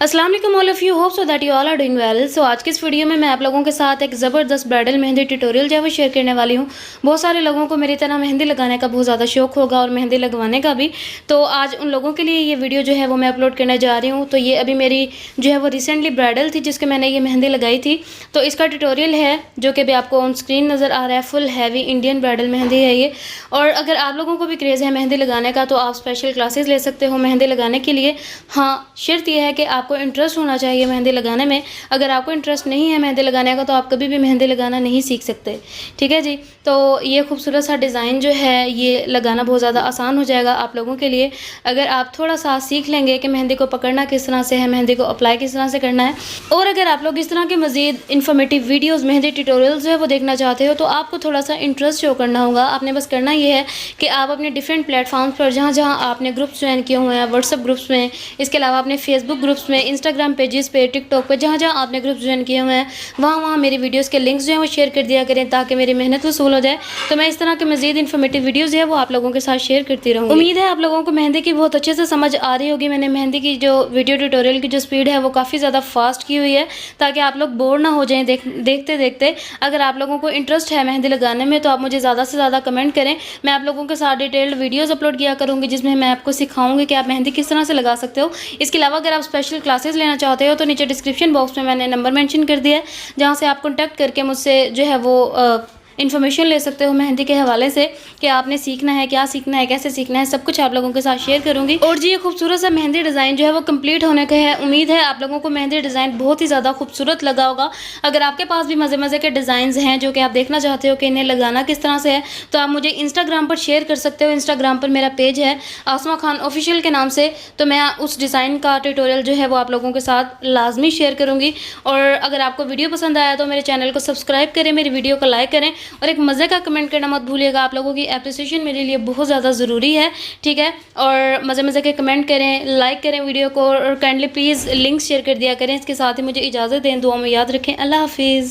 अस्सलाम वालेकुम all of you, hope so that you all are doing well. So आज के इस वीडियो में मैं आप लोगों के साथ एक ज़बरदस्त ब्राइडल मेहंदी ट्यूटोरियल जो है वो शेयर करने वाली हूँ। बहुत सारे लोगों को मेरी तरह मेहंदी लगाने का बहुत ज़्यादा शौक होगा और मेहंदी लगवाने का भी, तो आज उन लोगों के लिए ये वीडियो जो है वो मैं अपलोड करने जा रही हूँ। तो ये अभी मेरी जो है वो रिसेंटली ब्राइडल थी जिसके मैंने ये मेहंदी लगाई थी, तो इसका ट्यूटोरियल है जो कि अभी आपको ऑन स्क्रीन नज़र आ रहा है। Full heavy Indian bridal mehndi है ये। और अगर आप लोगों को भी क्रेज़ है मेहंदी लगाने का तो आप स्पेशल क्लासेस ले सकते हो मेहंदी लगाने के लिए। हाँ, शर्त यह है कि आपको इंटरेस्ट होना चाहिए मेहंदी लगाने में। अगर आपको इंटरेस्ट नहीं है मेहंदी लगाने का तो आप कभी भी मेहंदी लगाना नहीं सीख सकते, ठीक है जी। तो ये खूबसूरत सा डिज़ाइन जो है ये लगाना बहुत ज़्यादा आसान हो जाएगा आप लोगों के लिए, अगर आप थोड़ा सा सीख लेंगे कि मेहंदी को पकड़ना किस तरह से है, मेहंदी को अप्लाई किस तरह से करना है। और अगर आप लोग इस तरह के मज़ीद इन्फॉर्मेटिव वीडियोज़ मेहंदी ट्यूटोरियल्स जो है वो देखना चाहते हो तो आपको थोड़ा सा इंटरेस्ट शो करना होगा। आपने बस करना ये है कि आप अपने डिफरेंट प्लेटफॉर्म्स पर जहाँ जहाँ आपने ग्रुप्स ज्वाइन किए हुए हैं, व्हाट्सअप ग्रुप्स में, इसके अलावा अपने फेसबुक ग्रुप्स में, इंस्टाग्राम पेजेस पे, टिकटॉक पे, जहाँ जहाँ आपने ग्रुप्स ज्वाइन किए हुए हैं वहाँ वहाँ मेरी वीडियोस के लिंक्स जो हैं वो शेयर कर दिया करें ताकि मेरी मेहनत वसूल हो जाए। तो मैं इस तरह के मज़ीद इन्फॉर्मेटिव वीडियोस जो है वो आप लोगों के साथ शेयर करती रहूँगी। उम्मीद है आप लोगों को मेहंदी की बहुत अच्छे से समझ आ रही होगी। मैंने मेहंदी की जो वीडियो ट्यूटोरियल की जो स्पीड है वो काफ़ी ज़्यादा फास्ट की हुई है ताकि आप लोग बोर ना हो जाएँ देखते देखते। अगर आप लोगों को इंटरेस्ट है मेहंदी लगाने में तो आप मुझे ज़्यादा से ज़्यादा कमेंट करें। मैं आप लोगों के साथ डिटेल्ड वीडियोज़ अपलोड किया करूँगी जिसमें मैं आपको सिखाऊंगी कि आप मेहंदी किस तरह से लगा सकते हो। इसके अलावा अगर आप स्पेशल क्लासेस लेना चाहते हो तो नीचे डिस्क्रिप्शन बॉक्स में मैंने नंबर मेंशन कर दिया है जहाँ से आप कॉन्टैक्ट करके मुझसे जो है वो इन्फॉर्मेशन ले सकते हो मेहंदी के हवाले से कि आपने सीखना है, क्या सीखना है, कैसे सीखना है, सब कुछ आप लोगों के साथ शेयर करूंगी। और जी ये खूबसूरत सा मेहंदी डिज़ाइन जो है वो कंप्लीट होने का है। उम्मीद है आप लोगों को मेहंदी डिज़ाइन बहुत ही ज़्यादा खूबसूरत लगा होगा। अगर आपके पास भी मज़े मज़े के डिज़ाइंस हैं जो कि आप देखना चाहते हो कि इन्हें लगाना किस तरह से है तो आप मुझे इंस्टाग्राम पर शेयर कर सकते हो। इंस्टाग्राम पर मेरा पेज है आसमा खान ऑफिशियल के नाम से, तो मैं उस डिज़ाइन का ट्यूटोरियल जो है वो आप लोगों के साथ लाजमी शेयर करूँगी। और अगर आपको वीडियो पसंद आया तो मेरे चैनल को सब्सक्राइब करें, मेरी वीडियो को लाइक करें और एक मज़े का कमेंट करना मत भूलिएगा। आप लोगों की एप्रिसिएशन मेरे लिए बहुत ज़्यादा ज़रूरी है, ठीक है। और मज़े मज़े के कमेंट करें, लाइक करें वीडियो को और काइंडली प्लीज़ लिंक शेयर कर दिया करें। इसके साथ ही मुझे इजाज़त दें, दुआ में याद रखें। अल्लाह हाफिज़।